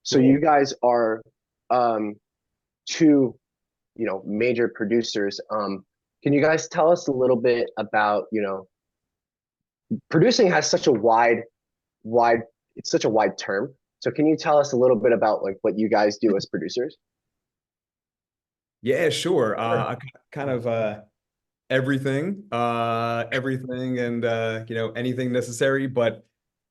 So you Cool. guys are um, two, major producers. Can you guys tell us a little bit about, producing has such a wide, it's such a wide term. So can you tell us a little bit about like what you guys do as producers? Yeah, sure. Sure. Kind of everything and anything necessary. But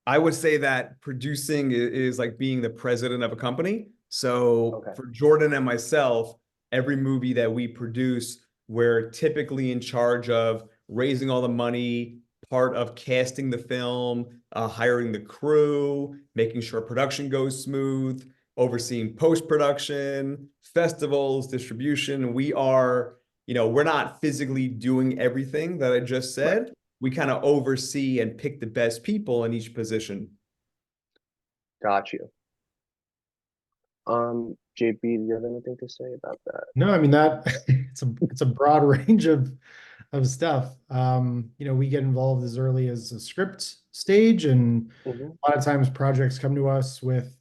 I would say that producing is like being the president of a company. So Okay. for Jordan and myself, every movie that we produce, we're typically in charge of raising all the money, part of casting the film, hiring the crew, making sure production goes smooth, overseeing post-production, festivals, distribution. We're not physically doing everything that I just Right. said. We kind of oversee and pick the best people in each position. Got you. JB, do you have anything to say about that? No, I mean that it's a broad range of stuff. We get involved as early as a script stage, and Hmm. a lot of times projects come to us with,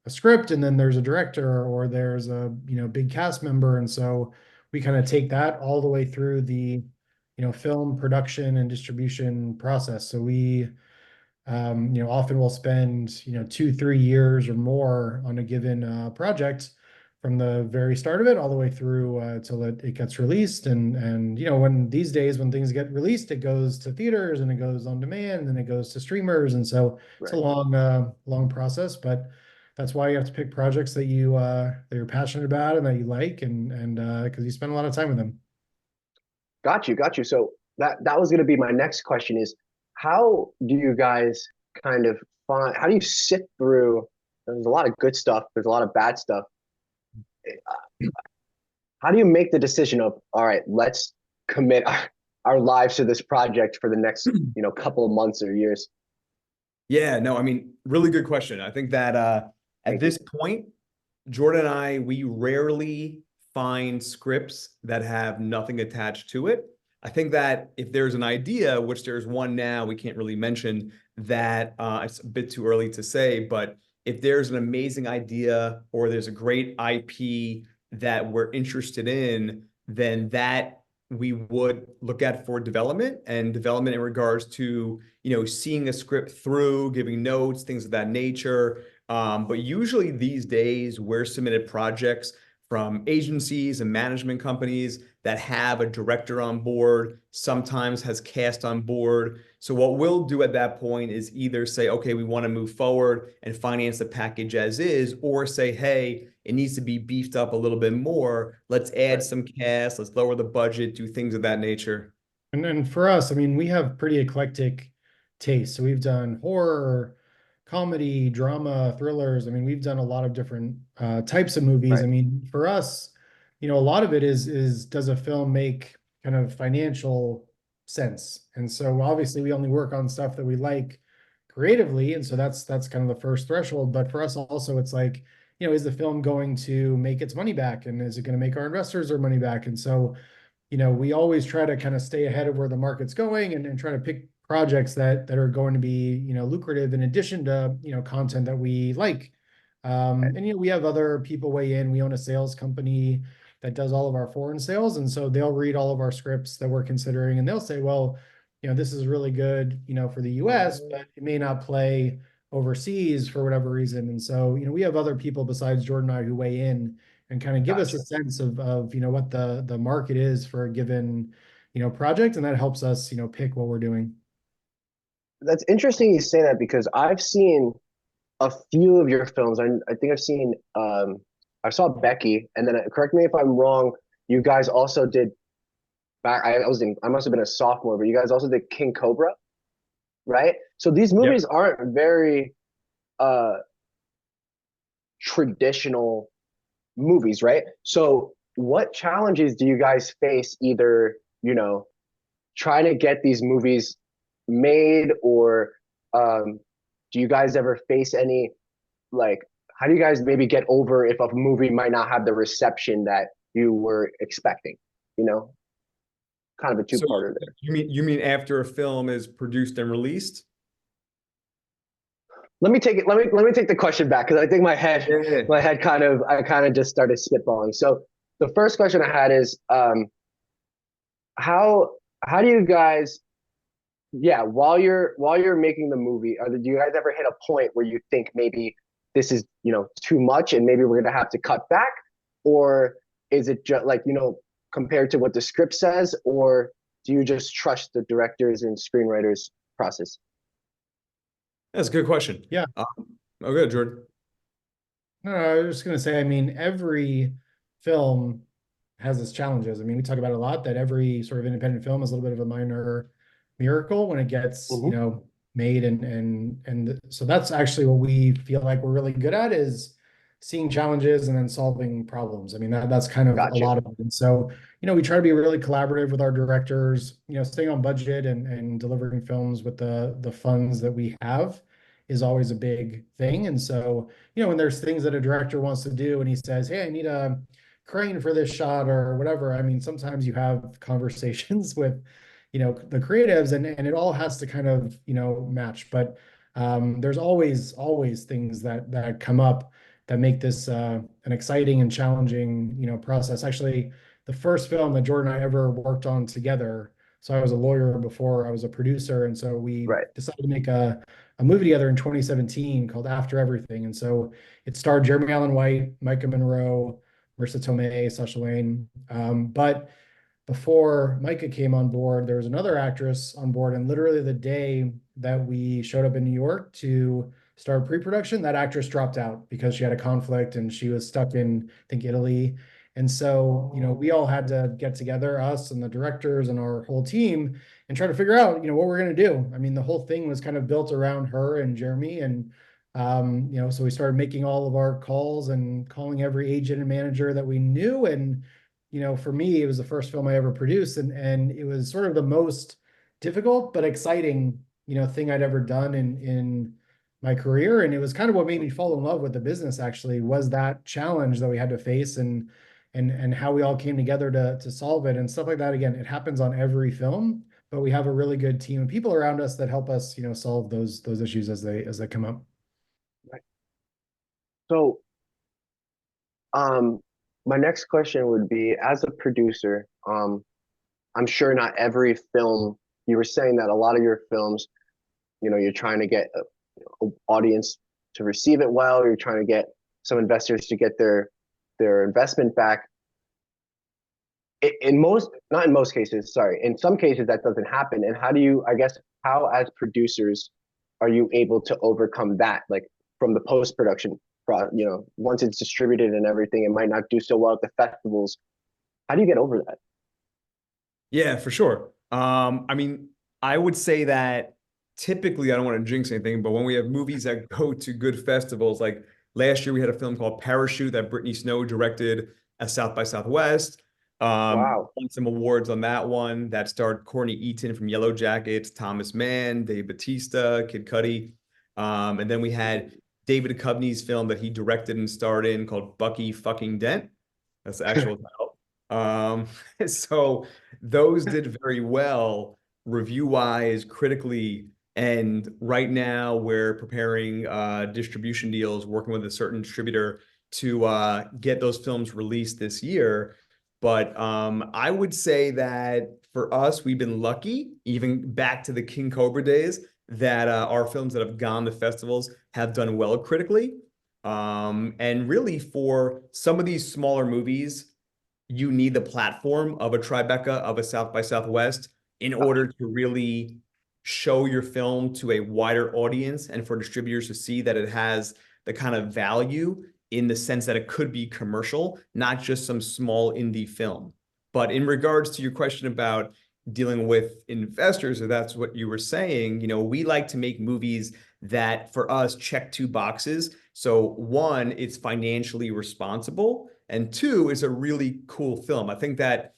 a script, and then there's a director or there's a, big cast member. And so we kind of take that all the way through the, film production and distribution process. So we often we'll spend, 2, 3 years or more on a given project from the very start of it all the way through till it gets released. And when these days when things get released, it goes to theaters and it goes on demand and it goes to streamers. And so it's a Right. long process, but that's why you have to pick projects that you're passionate about and that you like, and because you spend a lot of time with them. Got you, got you. So that was going to be my next question is how do you guys kind of how do you sift through, there's a lot of good stuff, there's a lot of bad stuff. How do you make the decision of, all right, let's commit our lives to this project for the next, couple of months or years? Yeah, no, I mean, really good question. I think that at Thank you. this point, Jordan and I, we rarely find scripts that have nothing attached to it. I think that if there's an idea, which there's one now, we can't really mention that it's a bit too early to say, but if there's an amazing idea or there's a great IP that we're interested in, then that we would look at for development and development in regards to, seeing a script through, giving notes, things of that nature. But usually these days, we're submitted projects from agencies and management companies that have a director on board, sometimes has cast on board. So what we'll do at that point is either say, okay, we want to move forward and finance the package as is, or say, hey, it needs to be beefed up a little bit more. Let's add Right. some cast, let's lower the budget, do things of that nature. And for us, I mean, we have pretty eclectic taste. So we've done horror, comedy, drama, thrillers. I mean, we've done a lot of different types of movies. Right. I mean, for us, a lot of it is does a film make kind of financial sense? And so obviously we only work on stuff that we like creatively, and so that's kind of the first threshold. But for us also, it's like, is the film going to make its money back, and is it going to make our investors their money back? And so we always try to kind of stay ahead of where the market's going, and try to pick projects that are going to be, lucrative in addition to, content that we like. And we have other people weigh in. We own a sales company that does all of our foreign sales, and so they'll read all of our scripts that we're considering, and they'll say, well, this is really good, for the US, but it may not play overseas for whatever reason. And so, we have other people besides Jordan and I who weigh in and kind of give us a Gotcha. sense of what the market is for a given, project, and that helps us, pick what we're doing. That's interesting you say that because I've seen a few of your films. I think I've seen, I saw Becky, and then correct me if I'm wrong, you guys also did I must have been a sophomore, but you guys also did King Cobra, right? So these Yep. movies aren't very uh traditional movies, right? So what challenges do you guys face either, trying to get these movies made, or um do you guys ever face any, like, how do you guys maybe get over if a movie might not have the reception that you were expecting? You know, kind of a So two-parter there. you mean after a film is produced and released? let me take it. Let me take the question back because I think Yeah. my head I kind of just started spitballing. So the first question I had is how how do you guys yeah while you're making the movie do you guys ever hit a point where you think maybe this is too much and maybe we're gonna have to cut back, or is it just like compared to what the script says, or do you just trust the directors and screenwriters process? That's a good question. Yeah. Okay, Jordan. No, I was just gonna say, I mean, every film has its challenges. I mean, we talk about it a lot that every sort of independent film is a little bit of a minor miracle when it gets, Hmm. made and so that's actually what we feel like we're really good at is seeing challenges and then solving problems. I mean, that's kind of a Got you. lot of it. And so, we try to be really collaborative with our directors, staying on budget and delivering films with the funds that we have is always a big thing. And so, when there's things that a director wants to do and he says, "Hey, I need a crane for this shot," or whatever. I mean, sometimes you have conversations with, the creatives and it all has to kind of, match. But there's always things that come up that make this an exciting and challenging, process. Actually, the first film that Jordan and I ever worked on together, so I was a lawyer before I was a producer, and so we Right. decided to make a movie together in 2017 called After Everything. And so it starred Jeremy Allen White, Micah Monroe, Marissa Tomei, Sasha Lane. But before Micah came on board, there was another actress on board. And literally the day that we showed up in New York to start pre-production, that actress dropped out because she had a conflict and she was stuck in, I think, Italy. And so, we all had to get together, us and the directors and our whole team, and try to figure out, what we're going to do. I mean, the whole thing was kind of built around her and Jeremy. And, so we started making all of our calls and calling every agent and manager that we knew. And, for me, it was the first film I ever produced, and it was sort of the most difficult but exciting, thing I'd ever done in my career. And it was kind of what made me fall in love with the business, actually, was that challenge that we had to face and how we all came together to solve it and stuff like that. Again, it happens on every film, but we have a really good team of people around us that help us, solve those issues as they come up. Right. So um my next question would be, as a producer, I'm sure not every film, you were saying that a lot of your films, you're trying to get a audience to receive it well, you're trying to get some investors to get their investment back. In most, not in most cases, sorry, in some cases that doesn't happen. And how do you, I guess, how as producers are you able to overcome that? Like from the post production, once it's distributed and everything, it might not do so well at the festivals. How do you get over that? Yeah, for sure. I mean, I would say that typically, I don't want to jinx anything, but when we have movies that go to good festivals, like last year we had a film called Parachute that Brittany Snow directed at South by Southwest. Wow. Won some awards on that one. That starred Courtney Eaton from Yellow Jackets, Thomas Mann, Dave Bautista, Kid Cudi. And then we had David Duchovny's film that he directed and starred in called Bucky Fucking Dent. That's the actual title. So those did very well review-wise, critically, and right now we're preparing distribution deals, working with a certain distributor to get those films released this year. But I would say that for us, we've been lucky, even back to the King Cobra days, that our films that have gone to festivals have done well critically. And really, for some of these smaller movies, you need the platform of a Tribeca, of a South by Southwest, in order to really show your film to a wider audience and for distributors to see that it has the kind of value in the sense that it could be commercial, not just some small indie film. But in regards to your question about dealing with investors, if that's what you were saying, we like to make movies that for us check two boxes. So one, it's financially responsible, and two, it's a really cool film. I think that,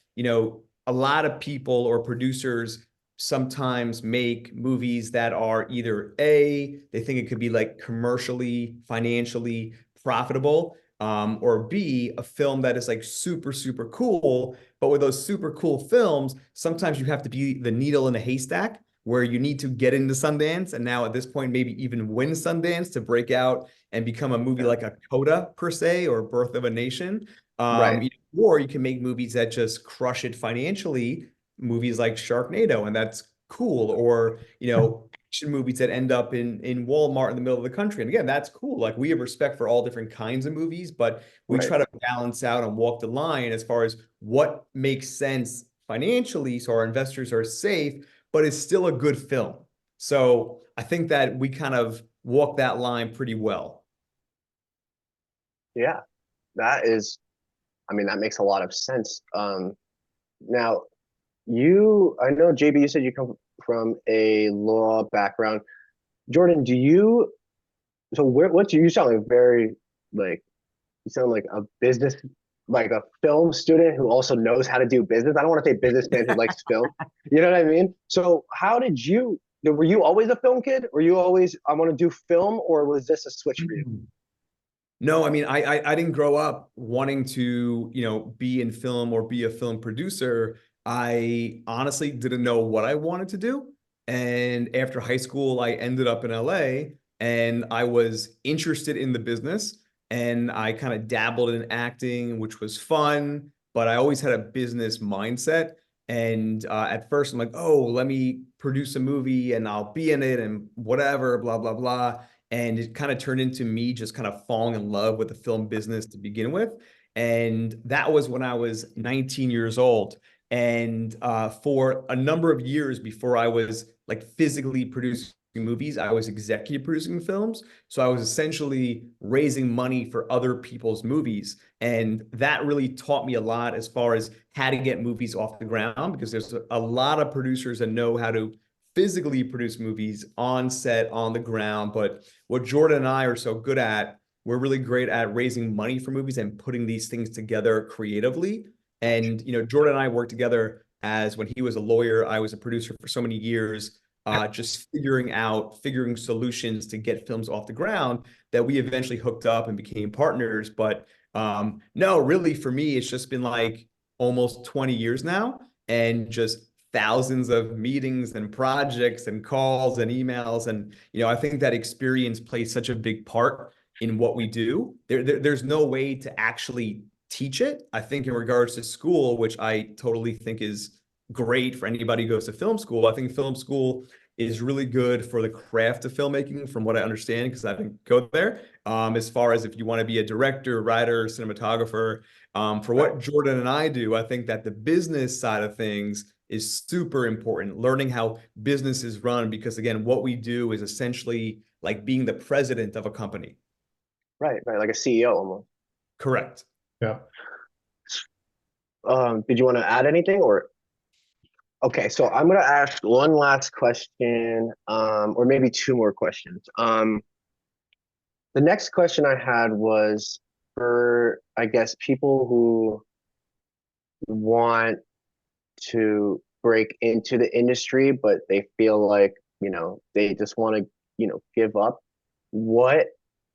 a lot of people or producers sometimes make movies that are either A, they think it could be like commercially, financially profitable, or B, a film that is like super, super cool. But with those super cool films, sometimes you have to be the needle in a haystack where you need to get into Sundance, and now at this point, maybe even win Sundance to break out and become a movie like a Coda per se, or Birth of a Nation. Right. Or you can make movies that just crush it financially, movies like Sharknado, and that's cool. Or, action movies that end up in Walmart in the middle of the country. And again, that's cool. Like, we have respect for all different kinds of movies, but we Right. try to balance out and walk the line as far as what makes sense financially so our investors are safe, but it's still a good film. So I think that we kind of walk that line pretty well. Yeah. That is, I mean, that makes a lot of sense. Now I know JB, you said you come from a law background. Jordan, you sound like very, like, you sound like a business, like a film student who also knows how to do business. I don't want to say businessman who likes film. You know what I mean? So were you always a film kid? Were you always, I want to do film, or was this a switch for you? No, I mean, I didn't grow up wanting to, be in film or be a film producer. I honestly didn't know what I wanted to do. And after high school, I ended up in LA, and I was interested in the business, and I kind of dabbled in acting, which was fun, but I always had a business mindset. And at first, I'm like, oh, let me produce a movie and I'll be in it and whatever, blah, blah, blah. And it kind of turned into me just kind of falling in love with the film business to begin with. And that was when I was 19 years old. And for a number of years before I was like physically producing movies, I was executive producing films. So I was essentially raising money for other people's movies. And that really taught me a lot as far as how to get movies off the ground, because there's a lot of producers that know how to physically produce movies on set, on the ground. But what Jordan and I are so good at, we're really great at raising money for movies and putting these things together creatively. And, Jordan and I worked together as when he was a lawyer, I was a producer for so many years, just figuring solutions to get films off the ground, that we eventually hooked up and became partners. But no, really, for me, it's just been like almost 20 years now, and just thousands of meetings and projects and calls and emails. And, I think that experience plays such a big part in what we do. There's no way to actually teach it. I think in regards to school, which I totally think is great for anybody who goes to film school, I think film school is really good for the craft of filmmaking, from what I understand, because I didn't go there. As far as if you want to be a director, writer, cinematographer, for what Jordan and I do, I think that the business side of things is super important. Learning how businesses run, because again, what we do is essentially like being the president of a company. Right, right, like a CEO almost. Correct. Yeah. Did you want to add anything, or? Okay, so I'm gonna ask one last question, or maybe two more questions. The next question I had was for, I guess, people who want to break into the industry, but they feel like, they just want to, give up. What,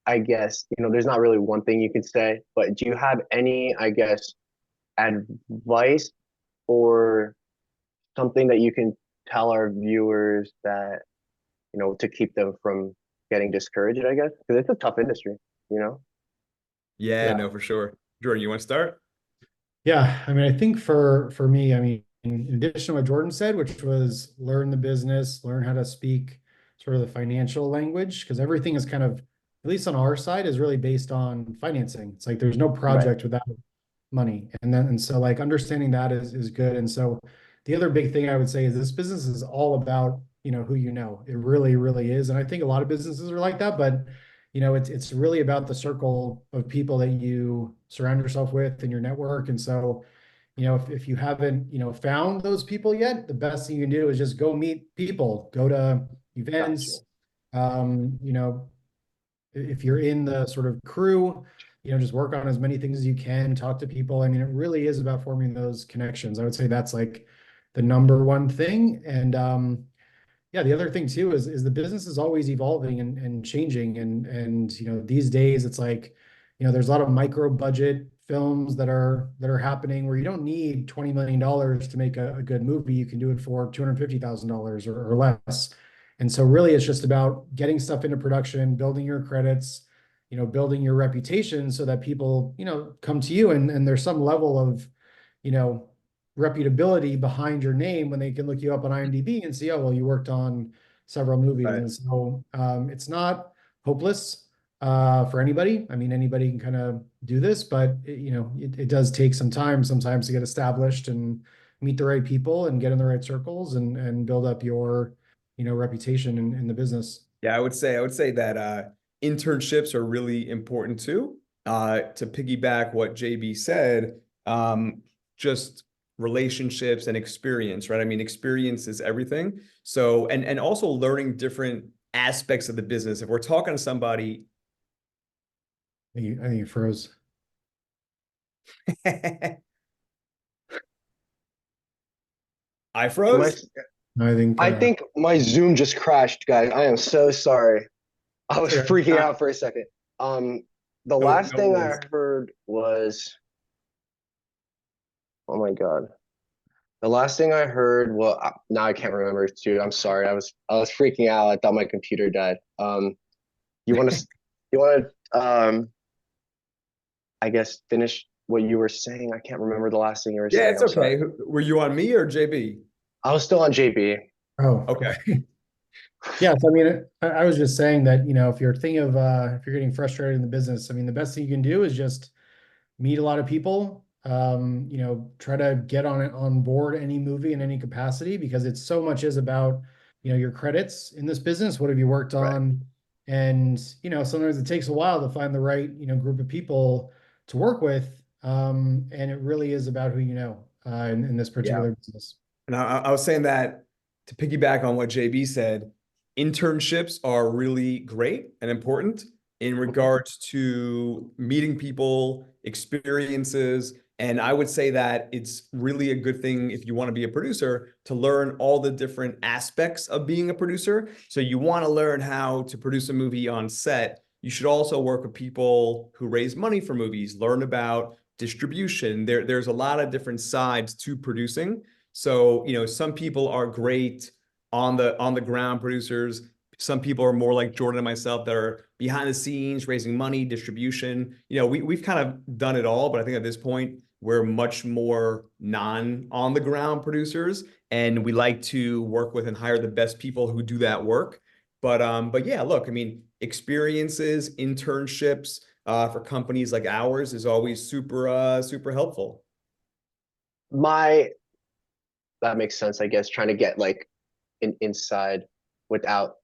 I guess, there's not really one thing you can say, but do you have any, I guess, advice or something that you can tell our viewers that, to keep them from getting discouraged, I guess? Because it's a tough industry, you know? Yeah, Yeah. no, for sure. Jordan, you want to start? Yeah, I mean, I think for me, I mean, in addition to what Jordan said, which was learn the business, learn how to speak sort of the financial language, because everything is kind of, at least on our side, is really based on financing. It's like there's no Right. project without money. And so like understanding that is good. And so the other big thing I would say is this business is all about, who you know. It really, really is. And I think a lot of businesses are like that, but it's really about the circle of people that you surround yourself with in your network. And so, if you haven't, found those people yet, the best thing you can do is just go meet people, go to Gotcha. events, you know, if you're in the sort of crew, just work on as many things as you can, talk to people. I mean, it really is about forming those connections. I would say that's like the number one thing. And yeah, the other thing too is the business is always evolving and changing. And these days it's like, there's a lot of micro budget films that are happening where you don't need $20 million to make a good movie. You can do it for $250,000 or less. And so really it's just about getting stuff into production, building your credits, building your reputation so that people, come to you and there's some level of, you know, reputability behind your name when they can look you up on IMDb and see, oh, well, you worked on several movies. Right. And so it's not hopeless for anybody. I mean, anybody can kind of do this, but it does take some time sometimes to get established and meet the right people and get in the right circles and build up your, reputation in the business. Yeah, I would say that internships are really important too. To piggyback what JB said, just relationships and experience, right? I mean, experience is everything. So, and also learning different aspects of the business. If we're talking to somebody, I think you froze. I My, froze. I think I think my Zoom just crashed, guys. I am so sorry. I was Okay. freaking out for a second. The No, last no thing worries. I heard was, oh my God. The last thing I heard, well, now I can't remember, dude. I'm sorry. I was freaking out. I thought my computer died. You want to, you want to, I guess finish what you were saying. I can't remember the last thing you were Yeah, saying. it's I'm sorry. okay. Were you on me or JB? I was still on JB. oh, Okay. yeah, so I mean, I was just saying that, if you're thinking of if you're getting frustrated in the business, I mean, the best thing you can do is just meet a lot of people, try to get on board any movie in any capacity because it's so much is about, your credits in this business. What have you worked Right. on? And, sometimes it takes a while to find the right, group of people to work with. And it really is about who you know in this Yeah. particular business. And I was saying that to piggyback on what JB said, internships are really great and important in regards to meeting people, experiences. And I would say that it's really a good thing if you want to be a producer to learn all the different aspects of being a producer. So you want to learn how to produce a movie on set. You should also work with people who raise money for movies, learn about distribution. There's a lot of different sides to producing. So, some people are great on the ground producers. Some people are more like Jordan and myself that are behind the scenes, raising money, distribution. We've kind of done it all, but I think at this point we're much more non on the ground producers, and we like to work with and hire the best people who do that work. But yeah, look, I mean, experiences, internships for companies like ours is always super helpful. My That makes sense, I guess, trying to get like inside without,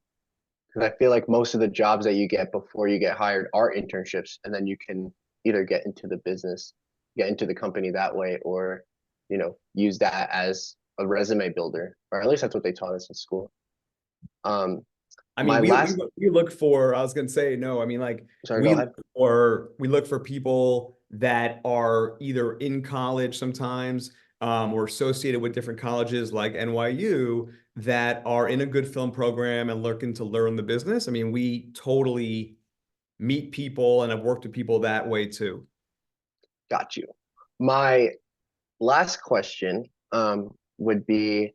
because I feel like most of the jobs that you get before you get hired are internships, and then you can either get into the business, get into the company that way, or use that as a resume builder, or at least that's what they taught us in school. Um, I mean, my last, we look for, I was gonna say, no, I mean, like sorry, go ahead. we look for people that are either in college sometimes, or associated with different colleges like NYU that are in a good film program and looking to learn the business. I mean, we totally meet people and have worked with people that way too. Got you. My last question would be,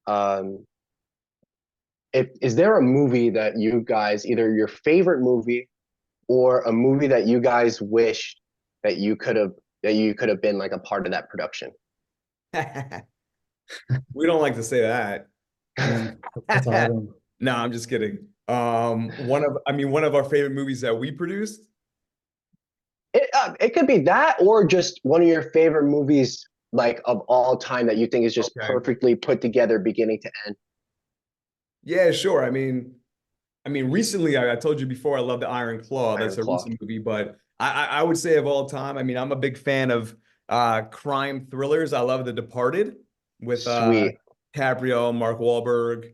um, if is there a movie that you guys, either your favorite movie or a movie that you guys wished that you could have been like a part of that production? We don't like to say that. Man, that's a hard one. No, I'm just kidding. One of our favorite movies that we produced. It could be that, or just one of your favorite movies, like of all time, that you think is just Okay. perfectly put together, beginning to end. Yeah, sure. I mean, recently I told you before I love the Iron Claw. Iron That's a Claw. recent movie, but I would say of all time, I mean, I'm a big fan of crime thrillers. I love The Departed with Sweet. Caprio, Mark Wahlberg.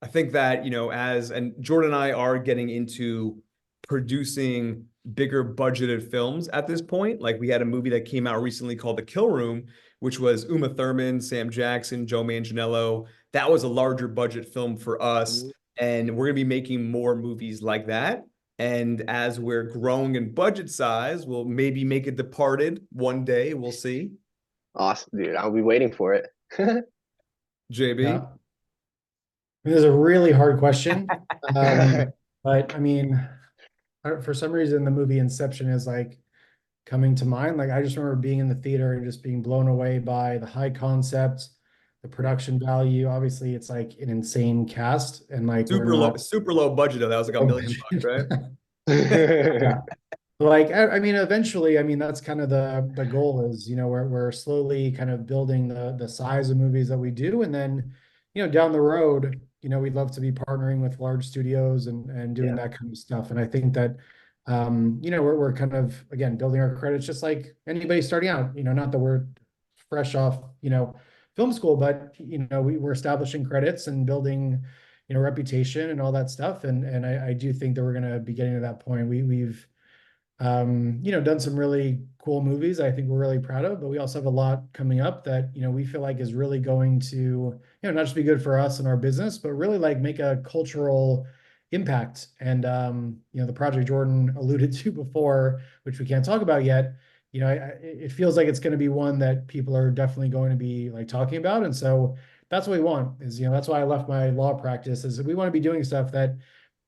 I think that, and Jordan and I are getting into producing bigger budgeted films at this point. Like we had a movie that came out recently called The Kill Room, which was Uma Thurman, Sam Jackson, Joe Manganiello. That was a larger budget film for us, and we're gonna be making more movies like that. And as we're growing in budget size, we'll maybe make it Departed one day. We'll see. Awesome, dude. I'll be waiting for it. JB. Yeah. This is a really hard question. But I mean, for some reason, the movie Inception is like coming to mind. Like I just remember being in the theater and just being blown away by the high concept, the production value. Obviously, it's like an insane cast, and like we're not Super low budget though. That was like $1 million, right? yeah. Like I mean, eventually, I mean that's kind of the goal is, we're slowly kind of building the size of movies that we do, and then, down the road, we'd love to be partnering with large studios and doing Yeah. that kind of stuff. And I think that, we're kind of again building our credits just like anybody starting out. Not that we're fresh off, film school, but we're establishing credits and building, reputation and all that stuff. And I do think that we're gonna be getting to that point. We've done some really cool movies I think we're really proud of, but we also have a lot coming up that, we feel like is really going to, not just be good for us and our business, but really like make a cultural impact. And, the project Jordan alluded to before, which we can't talk about yet, it feels like it's going to be one that people are definitely going to be like talking about. And so that's what we want is, that's why I left my law practice is we want to be doing stuff that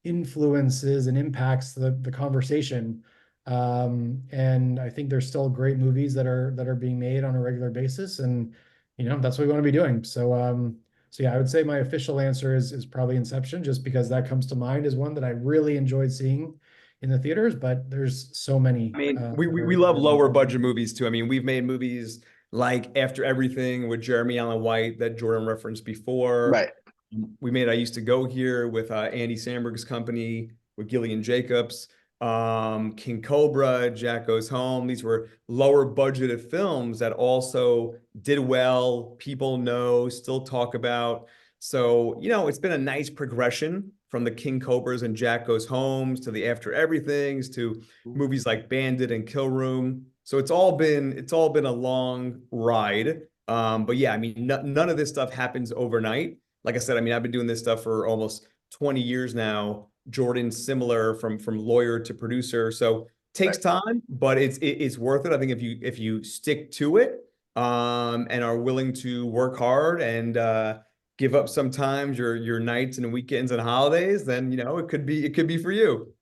influences and impacts the conversation. And I think there's still great movies that are being made on a regular basis, and that's what we want to be doing. So yeah, I would say my official answer is probably Inception, just because that comes to mind as one that I really enjoyed seeing in the theaters. But there's so many. I mean, we that we, are- we that love are- lower budget movies too. I mean, we've made movies like After Everything with Jeremy Allen White that Jordan referenced before. Right. We made I Used to Go Here with Andy Samberg's company with Gillian Jacobs. King Cobra, Jack Goes Home. These were lower budgeted films that also did well. People know, still talk about. So, it's been a nice progression from the King Cobras and Jack Goes Homes to the After Everythings to movies like Bandit and Kill Room. So it's all been a long ride. But yeah, I mean, none of this stuff happens overnight. Like I said, I mean, I've been doing this stuff for almost 20 years now. Jordan, similar from lawyer to producer. So takes Right. time, but it's worth it. I think if you stick to it, and are willing to work hard and give up sometimes your nights and weekends and holidays, then it could be for you.